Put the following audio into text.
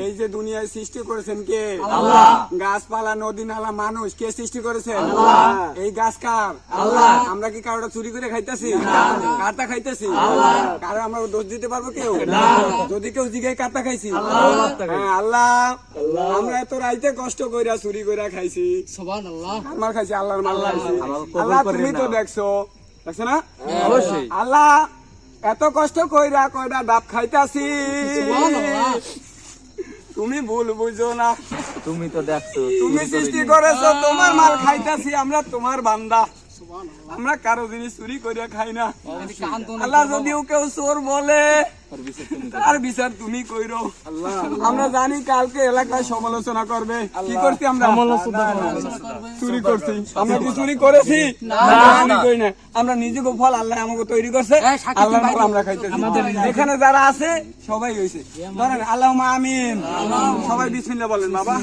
এই যে দুনিয়ায় সৃষ্টি করেছেন কে? আল্লাহ। গাছপালা, নদী, নালা, মানুষ কে সৃষ্টি করেছেন? আল্লাহ। এই গাছ কার? আল্লাহ। আমরা কি কারোটা চুরি করে খাইতেছি? না। কারটা খাইতেছি? আল্লাহ। কারো আমরা দোষ দিতে পারবো কেউ? না। যদি কেউ জিগায় কারটা খাইছি? আল্লাহ। হ্যাঁ, আল্লাহ। আমরা এত রাইতে কষ্ট কইরা চুরি কইরা খাইছি, সুবহানাল্লাহ। আমার খাইছি, আল্লাহর মাল খাইছি। আল্লাহ কবুল আল্লাহ করে তুমি তো নাও। দেখছো না? অবশ্যই। আল্লাহ এত কষ্ট কইরা কয়টা ডাব খাইতাছি, সুবহানাল্লাহ। তুমি ভুল বুঝো না। তুমি তো দেখছো তুমি সৃষ্টি করেছো, তোমার মাল খাইতাছি, আমরা তোমার বান্দা। আমরা কারো জিনিস চুরি করিয়া খাই না। আল্লাহ যদিও কেউ চোর বলে, তার বিচার তুমি কইরো। আমরা জানি কালকে এলাকায় সমালোচনা করবে। কি করছি আমরা? চুরি করছি। আমরা কি চুরি করেছি? চুরি করি না। আমরা নিজেকে ফল আল্লাহ আমাকে তৈরি করছে, আল্লাহর ফল আমরা খাইতেছি। এখানে যারা আছে সবাই হইছে। ধরেন আল্লাহুম্মা আমিন, সবাই বিসমিল্লাহ বলেন বাবা।